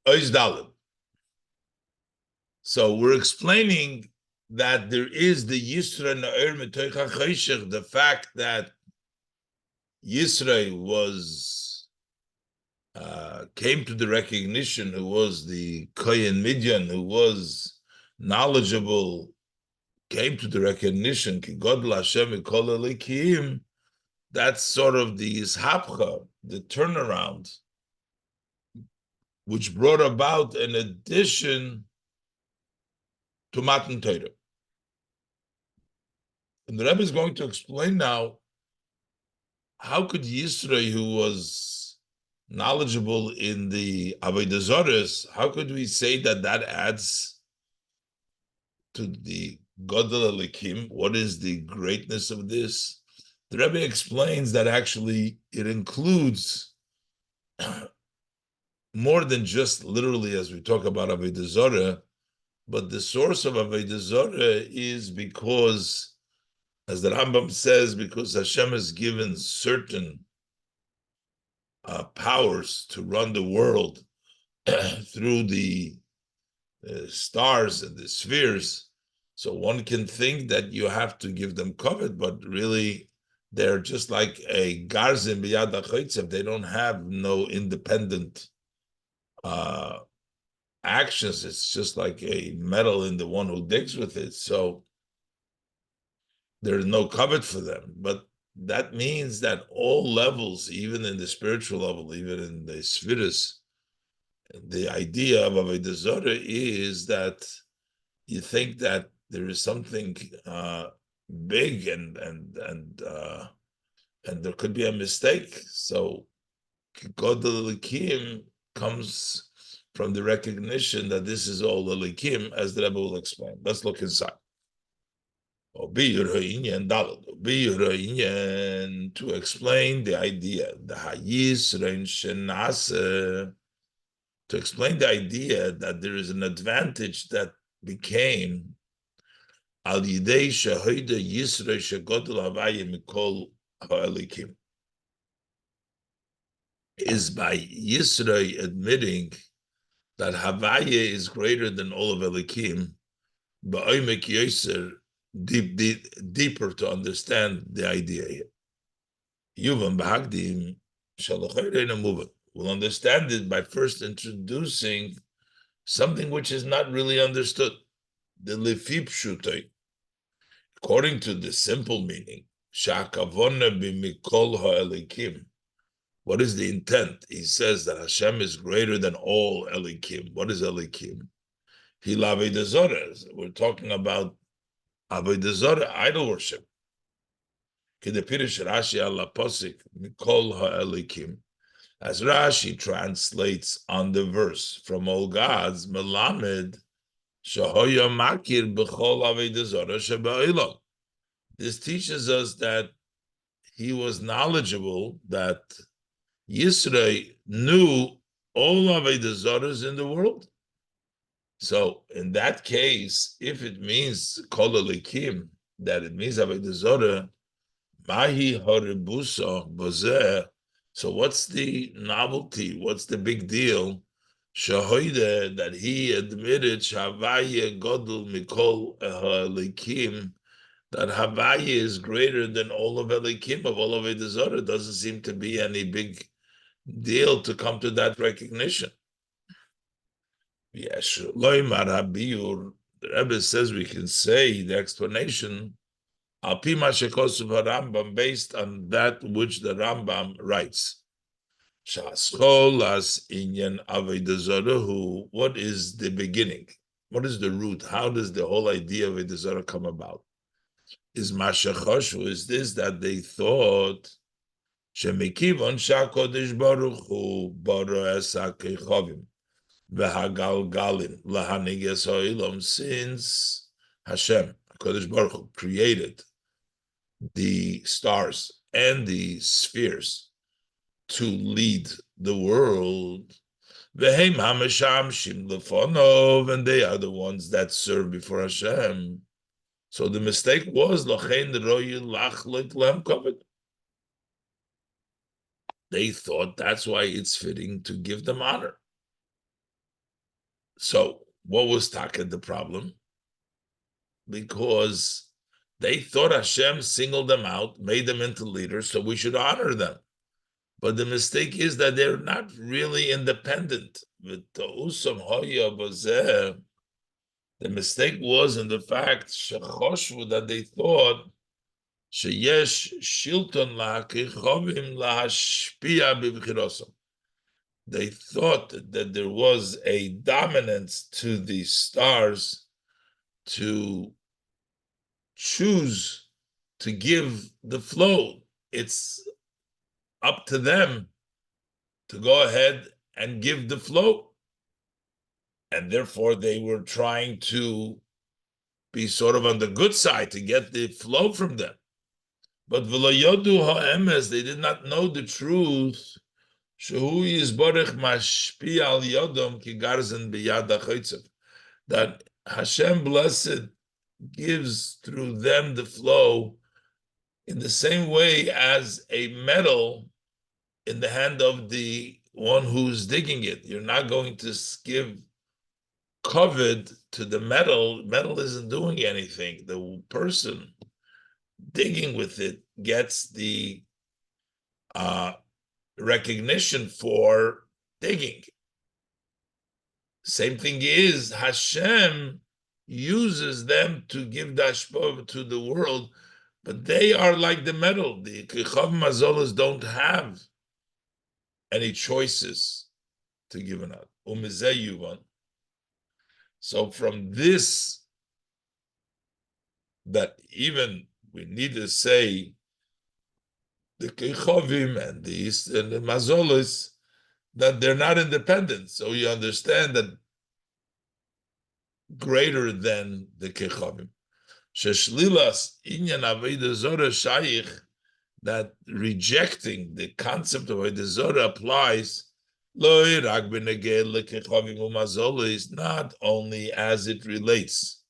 Ois Dalet. So we're explaining that there is the Yisra Na'er Metoich HaChoshech, the fact that Yisra came to the recognition, who was the Kohen Midian, who was knowledgeable, came to the recognition, Ki Godel Hashem Mikol Elikim. That's sort of the ishapcha, the turnaround, which brought about an addition to Matan Torah. And the Rebbe is going to explain now, how could Yisro, who was knowledgeable in the Avodah Zorah, how could we say that that adds to the Godel Elikim? What is the greatness of this? The Rebbe explains that actually it includes more than just literally, as we talk about Avodah Zorah, but the source of Avodah Zorah is because, as the Rambam says, because Hashem has given certain powers to run the world through the stars and the spheres. So one can think that you have to give them covet, but really they're just like a garzim b'yad ha'chotzev. They don't have no independent actions. It's just like a metal in the one who digs with it. So there's no covet for them. But that means that all levels, even in the spiritual level, even in the spheres, the idea of Avodah Zorah is that you think that there is something big and there could be a mistake. So Godel Elikim comes from the recognition that this is all Elikim, as the Rebbe will explain. Let's look inside. To explain the idea, to explain the idea that there is an advantage that became al yidei shahoida Yisro shegodol havaya mikol ha'elikim, is by Yisro admitting that Havaya is greater than all of Elikim, ba'omek yoser, deeper to understand the idea here. Yuvam b'hagdim shalachayreina muvan. We'll understand it by first introducing something which is not really understood. The lefi pshutai, according to the simple meaning, sha'akavona b'mikol ha'elikim. What is the intent? He says that Hashem is greater than all Elikim. What is Elikim? He Avodah Zorah. We're talking about Avodah Zorah, idol worship. Kedepirish Rashi ala posik mikol ha'elikim. As Rashi translates on the verse from all gods, melamed shahoya makir b'chol Avodah Zorah sheba'ilam. This teaches us that he was knowledgeable, that Yisro knew all Avodah Zorahs in the world. So in that case, if it means Kol Elikim, that it means Avodah Zorah, Mahi Haribusa Bozeh. So what's the novelty? What's the big deal? Shahoide, that he admitted Shavaya Godul Mikol Elikim, that Havaya is greater than all of Elikim, of all of Avodah Zorah. Doesn't seem to be any big deal to come to that recognition. Yes, the Rebbe says we can say the explanation Rambam, based on that which the Rambam writes. What is the beginning? What is the root? How does the whole idea of Avodah Zarah come about? Is this that they thought Shemikivon Shakodesh Baruch Hu Bara Esakechovim V'Hagalgalim Lahaniges Ha'olam, since Hashem Kodesh Baruch Hu created the stars and the spheres to lead the world, V'Heim HaMeshamshim Lefonov, and they are the ones that serve before Hashem. So the mistake was Lachein Roy Lachlik Lam Kovet. They thought that's why it's fitting to give them honor. So what was Taka the problem? Because they thought Hashem singled them out, made them into leaders, so we should honor them. But the mistake is that they're not really independent. The mistake was in the fact that they thought שיש שלטון לכוכבים להשפיע בבחירוסם. They thought that there was a dominance to the stars to choose to give the flow. It's up to them to go ahead and give the flow. And therefore, they were trying to be sort of on the good side to get the flow from them. But v'loyodu ha'emes, they did not know the truth. Shehu yizborech mashpi al yodom ki garzen biyad ha'chotzev. That Hashem blessed gives through them the flow in the same way as a metal in the hand of the one who's digging it. You're not going to give covet to the metal. Metal isn't doing anything. The person digging with it gets the recognition for digging. Same thing is Hashem uses them to give dashpov to the world, but they are like the metal. The Kichav Mazolas don't have any choices to give an out. So from this, that even we need to say the Kechovim and the Mazolis, that they're not independent. So you understand that greater than the Kechovim. Sheshlilas inyan Avodah Zorah shayich, that rejecting the concept of Avodah Zorah applies not only as it relates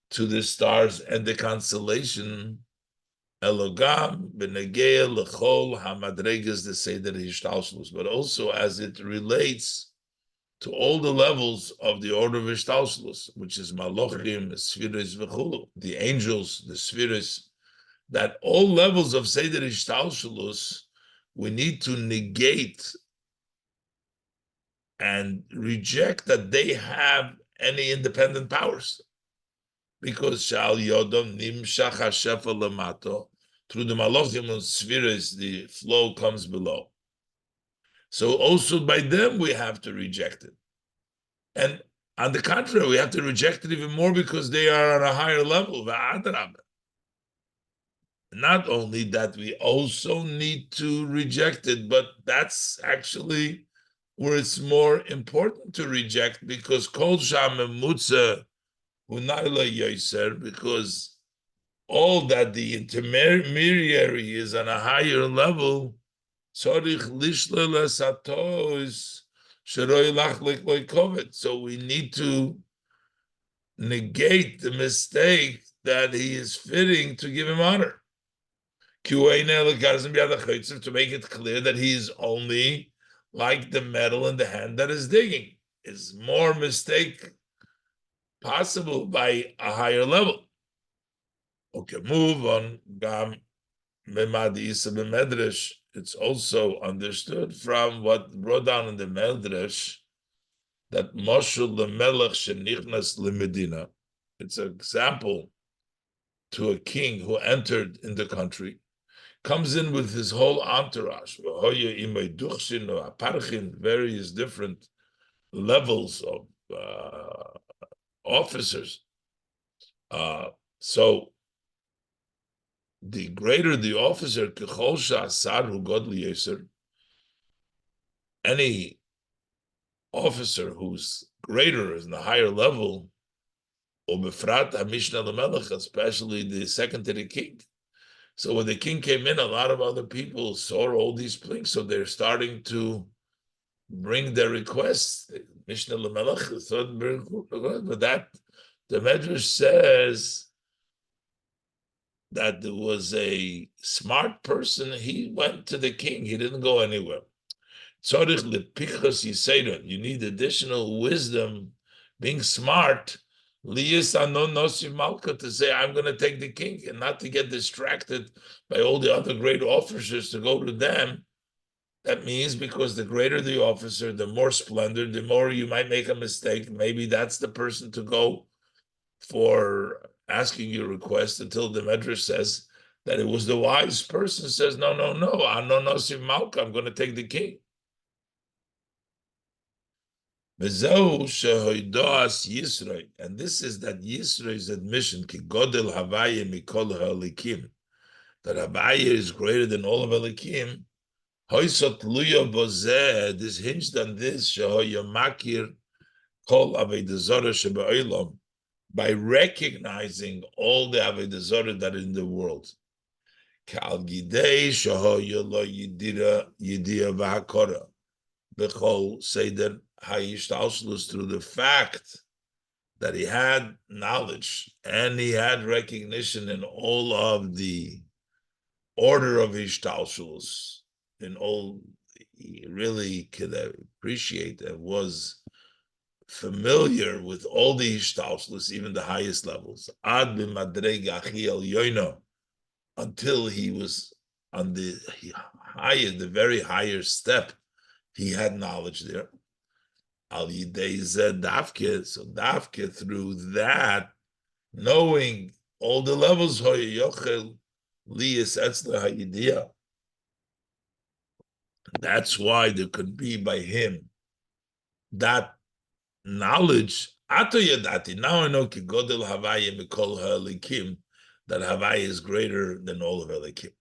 to the stars and the constellation, Elogam b'negei lechol hamadregas the seder hishtalshlus, but also as it relates to all the levels of the order of hishtalshlus, which is malochim, spheres v'chulu, the angels, the spheres, that all levels of seder hishtalshlus we need to negate and reject that they have any independent powers. Because Shal Yodom Nimshach Hashefa Lamato, through the Malachim and spheres, the flow comes below. So also by them we have to reject it. And on the contrary, we have to reject it even more because they are on a higher level. Not only that, we also need to reject it, but that's actually where it's more important to reject, because Kol Sham Mutza because all that the intermediary is on a higher level, so we need to negate the mistake that he is fitting to give him honor. To make it clear that he is only like the metal in the hand that is digging. Is more mistake possible by a higher level. Okay, move on. It's also understood from what brought down in the Medrash that Moshul lemelech shenichnas lemedina. It's an example to a king who entered in the country, comes in with his whole entourage, various different levels of officers. So the greater the officer, any officer who's greater is in a higher level, especially the second to the king. So when the king came in, a lot of other people saw all these things, so they're starting to bring their requests. Mishnah L'Melech, but that the Medrash says that there was a smart person. He went to the king. He didn't go anywhere. You need additional wisdom being smart, Liyis no nosi malka, to say I'm going to take the king, and not to get distracted by all the other great officers to go to them. That means because the greater the officer, the more splendor, the more you might make a mistake. Maybe that's the person to go for asking your request, until the Medrash says that it was the wise person says, no, no, no, I'm going to take the king. And this is that Yisro's admission, ki godel havaya mikol ha'elikim, that Havaya is greater than all of Elikim. Hoysot luya bozeh, this hinged on this, shehoya makir kol avodah zarah shebe'olam, by recognizing all the avodah zarah that is in the world. Kal gidei shehoya lo yidira v'hakora b'chol seder ha'yishtalshlus, through the fact that he had knowledge and he had recognition in all of the order of Ishtalshuls, in all he really could appreciate and was familiar with all the Ishtalshuls, even the highest levels. Ad b'madrega achi el yoino, until he was on the higher, the very higher step, he had knowledge there. Al yidei zeh dafke, so dafke, through that, knowing all the levels, that's why there could be by him that knowledge. Now I know that Havaya is greater than all of Elikim.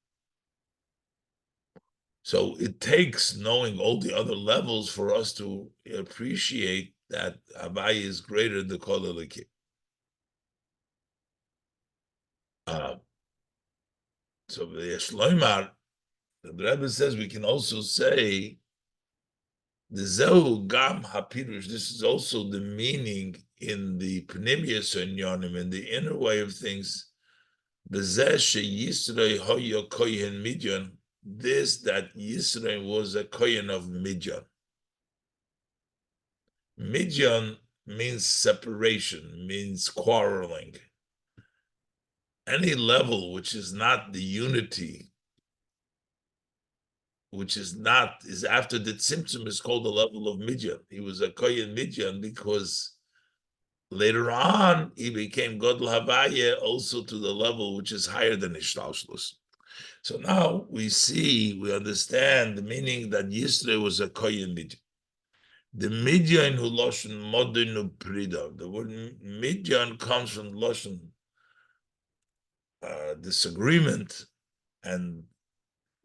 So it takes knowing all the other levels for us to appreciate that Havaya is greater than Kol Elikim. So the Shloimar, the Rebbe says, we can also say the Zehu Gam HaPirush. This is also the meaning in the Pnimius Inyanim, in the inner way of things. Bezeh sheYisrei hoya kohen Midyan. This, that Yisrei was a kohen of Midyan. Midyan means separation, means quarreling. Any level which is not the unity, which is after the Tzimtzum, is called the level of Midyan. He was a Kohen Midyan because later on he became Godel Havaya, also to the level which is higher than Ishtalshlus. So now we understand the meaning that Yisrei was a Kohen Midyan. The Midyan who Loshen Modenu Prida. The word Midyan comes from Loshen disagreement and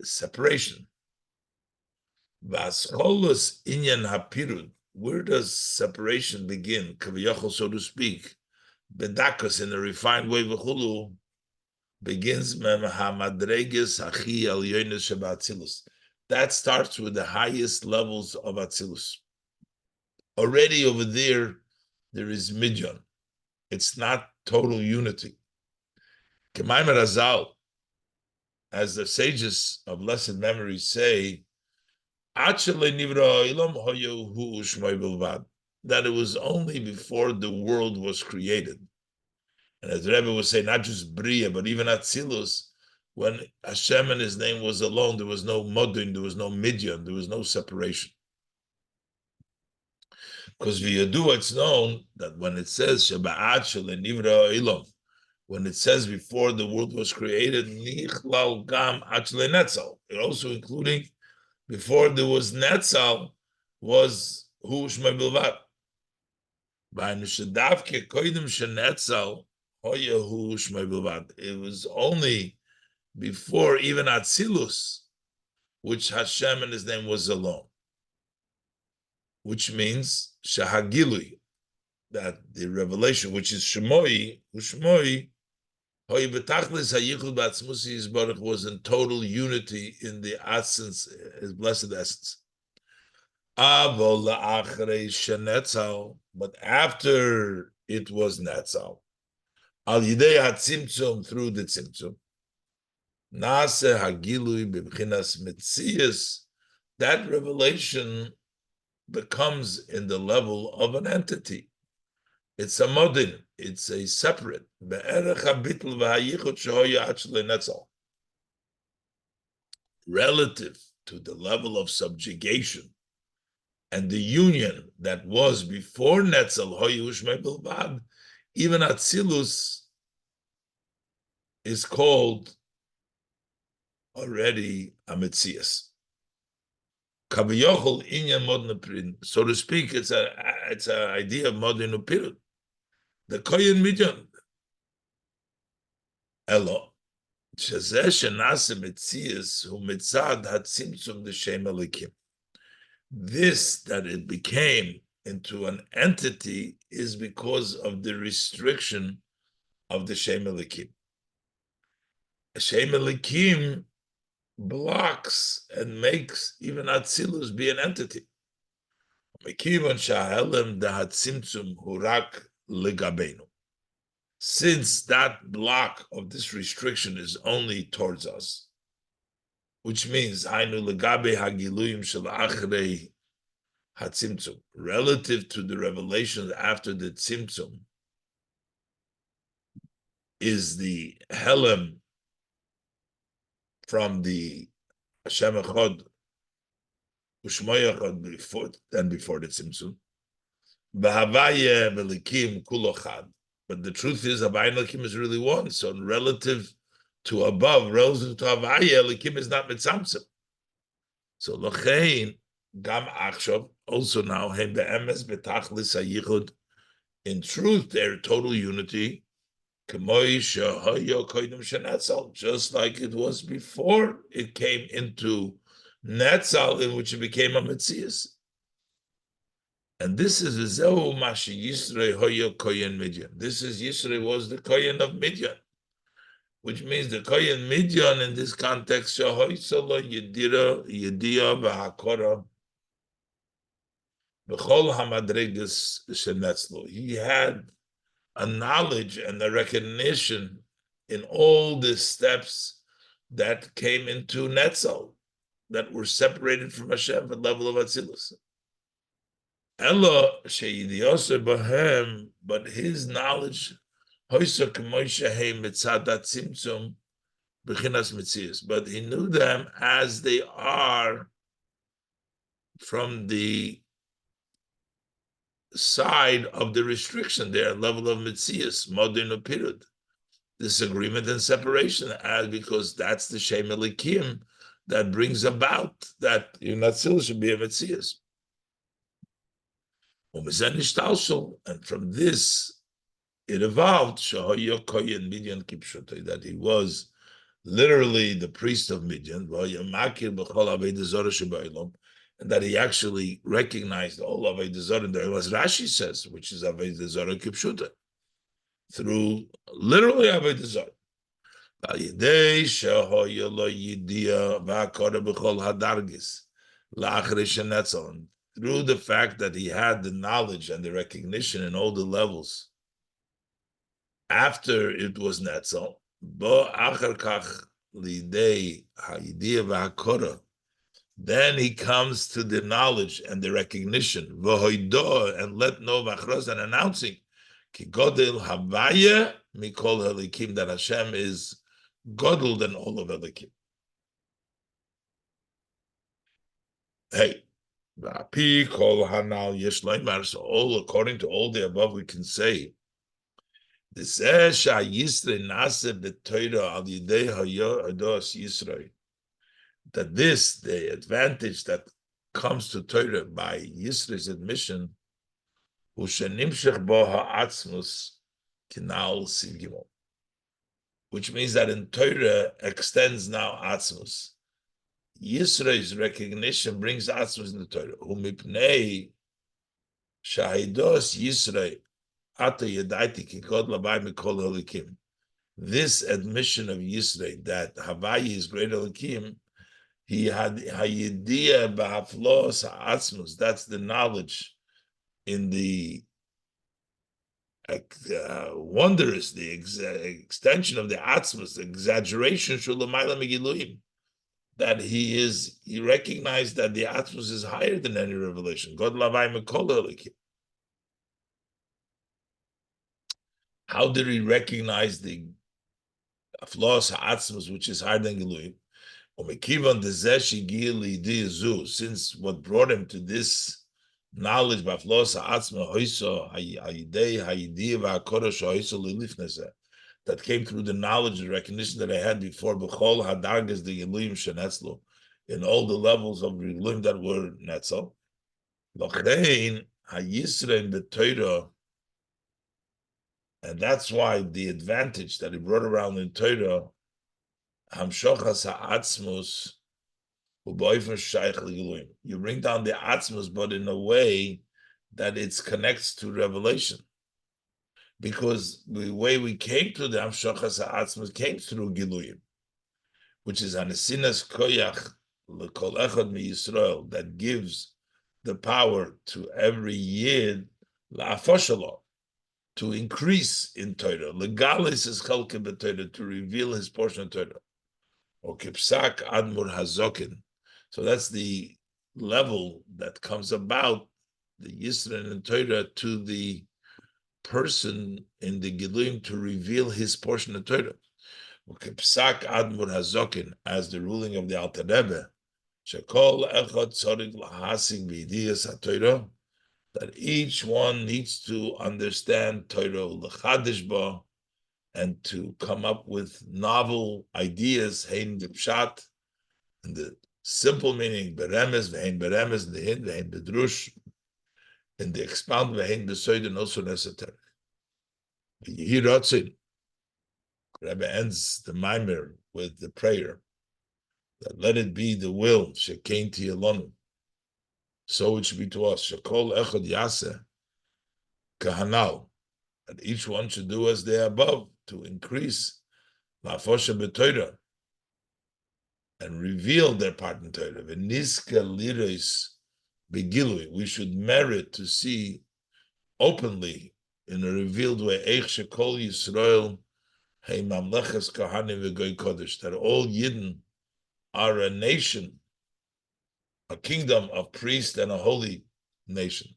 separation. Vascholos inyan hapirud. Where does separation begin? Kaviyachol, so to speak. Bedakas, in a refined way, v'chulu, begins hamadreges hachi al yonis shebatzilus. That starts with the highest levels of Atzilus. Already over there is Midyan. It's not total unity. K'maymer Azal, as the sages of blessed memory say, that it was only before the world was created. And as the Rebbe would say, not just Bria, but even Atzilus, when Hashem and his name was alone, there was no Modin, there was no Midyan, there was no separation. Because v'yadu, it's known that when it says Shabbat Nivra Ilom, when it says before the world was created, Nichlal Gam Achle Netzal, it also including before there was Netzal, was Hu Shmei Bilvad. It was only before even Atzilus, which Hashem and his name was alone. Which means Shahagilui, that the revelation, which is Shemoi, Ushmoi, was in total unity in the essence, his blessed essence. But after it was Netzal, al yidei hatzimtzum, through the tzimtzum, nase hagilui b'bchinas metzias, that revelation becomes in the level of an entity. It's a modin. It's a separate. Relative to the level of subjugation and the union that was before Netzel, even Atzilus is called already a Metzias. Kaviyachol inyan modin, so to speak, it's an idea of modin upirut. The koyin midyan elo shezeh shenase Metzias hu mitzad hatzimtzum d'shem elikim. This, that it became into an entity, is because of the restriction of the Shem Elikim. Shem Elikim blocks and makes even Atzilus be an entity. Since that block of this restriction is only towards us, which means relative to the revelations after the tzimtzum is the helem from the Hashem Echad Ushmoy Echad before the tzimtzum. B'havaya v'likim kulo chad. But the truth is, Havaya and Elikim is really one. So relative to above, relative to Havaya, Elikim is not mitzamtzim. So Lochein Gam Achshav, also now, Hem Be'emes Betachlis HaYichud, in truth, their total unity, just like it was before it came into Netzal, in which it became a Metzias. And this is Zehu Mashi Yisrei Hoyo Koyen Midyan. This is Yisrei was the Koyen of Midyan, which means the Koyen Midyan in this context, Shahoysolo Yedira Yedia Bahakora Bechol Hamadregas Shenetzlo. He had a knowledge and a recognition in all the steps that came into Netzal, that were separated from Hashem at the level of Atzilus. Elo she'idiyose bahem, but his knowledge, hoysa k'moisha hei mitzadat tzimtzum b'chinas mitzias, but he knew them as they are from the side of the restriction, their level of mitzias, modern period, disagreement and separation, as because that's the Shem Elikim that brings about that Yunatzil should be a mitzias. And from this, it evolved that he was literally the priest of Midian, and that he actually recognized all of Avodah Zarah there, as Rashi says, which is Avodah Zarah Kipshuta, through literally Avodah Zarah. Through the fact that he had the knowledge and the recognition in all the levels after it was Netzel, then he comes to the knowledge and the recognition, and let know and announcing that Hashem is godel than all of Elikim. Hey. So all according to all the above, we can say that this, the advantage that comes to Torah by Yisro's admission, which means that in Torah extends now Atzmus. Yisro's recognition brings Atzmus in the Torah. Umipnei shahidos Yisro ata yadaiti kikod labai mikol holikim. This admission of Yisro that Havai is greater Holikim, he had hayidia b'haflos Atzmus. That's the knowledge in the wondrous, the extension of the Atzmus, the exaggeration shulamayla megiluim. That he recognized that the Atzmus is higher than any revelation. God lavai mekol holikim. How did he recognize the flaws ha'atzmos, which is higher than Giluyim? Since what brought him to this knowledge by flaws ha'atzmos that came through the knowledge and recognition that I had before b'chol hadargas the Giluyim shenetzlo, in all the levels of Giluyim that were netzel. L'chein ha'yisrein b'Torah. And that's why the advantage that he brought around in Torah, hamshochas ha'atzmus, u'boifen shaykh l'giluim. You bring down the atzmus, but in a way that it connects to revelation. Because the way we came to the hamshochas ha'atzmus came through giluyim, which is anesinas koyach l'kol echad mi Yisrael, that gives the power to every yid la'afoshallah, to increase in Torah. Legalis is chalke b'Torah, to reveal his portion of Torah. Or kipsak admur hazokin. So that's the level that comes about, the Yisrael and Torah, to the person in the Giluyim to reveal his portion of Torah. Or kipsak admur hazokin, as the ruling of the Alter Rebbe, shekol echad tzorik lahasig b'idiyas haTorah, that each one needs to understand Torah l'chadish ba, and to come up with novel ideas, hein b'pshat, and the simple meaning, beremes, v'hein beremes, the hin, v'hein bedrush, and the expound, v'hein b'soid, and also necessary. Yehi ratzin. Rebbe ends the mamer with the prayer that let it be the will, shekein tiyalonu, so it should be to us. Shekol echad yaseh kahanal, that each one should do as they are above, to increase la'afosha b'Torah, and reveal their part in Torah. V'niska liros begilui, we should merit to see openly, in a revealed way, eich shekol Yisrael hey mamleches kahanim v'goy kodesh, that all Yidden are a nation, a kingdom of priests and a holy nation.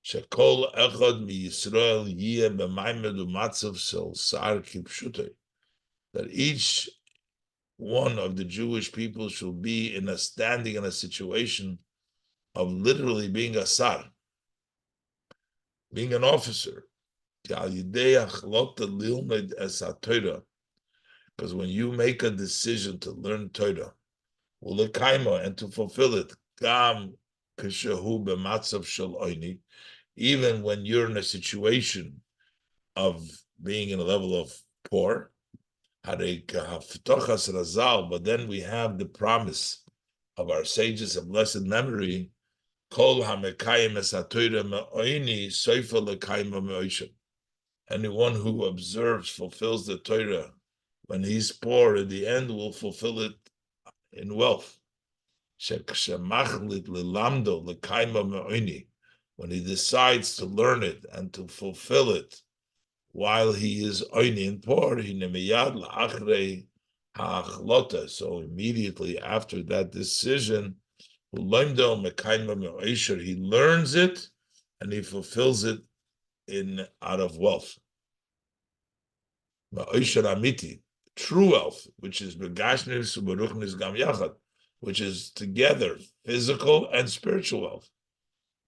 Shekol echad mi Yisrael yeh b'maimed u'matzav sel sar kipshutei, that each one of the Jewish people should be in a standing, in a situation of literally being a sar, being an officer. Because when you make a decision to learn Torah, and to fulfill it, even when you're in a situation of being in a level of poor, but then we have the promise of our sages of blessed memory, anyone who observes, fulfills the Torah when he's poor, in the end will fulfill it in wealth. When he decides to learn it and to fulfill it while he is oini and poor, so immediately after that decision, he learns it and he fulfills it out of wealth. True wealth, which is which is together physical and spiritual wealth.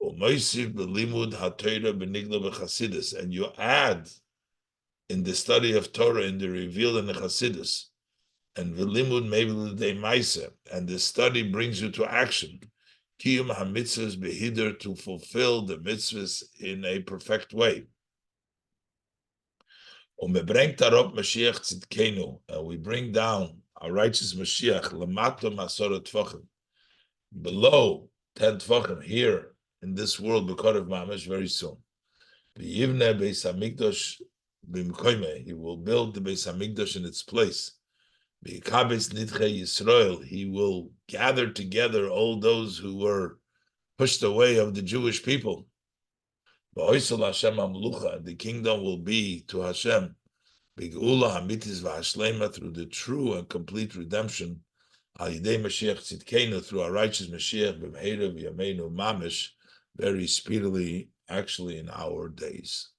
And you add in the study of Torah, in the revealed in the Chassidus, and v'limud maybe the maisa, and the study brings you to action. Kiyum hamitzvahs behider, to fulfill the mitzvahs in a perfect way. And we bring down our righteous Mashiach lamato masorah tvachim, below 10 tvachim here in this world, because of mamash, very soon. He will build the Beis Hamikdash in its place. He will gather together all those who were pushed away of the Jewish people. The kingdom will be to Hashem through the true and complete redemption, through our righteous Mashiach, very speedily, actually in our days.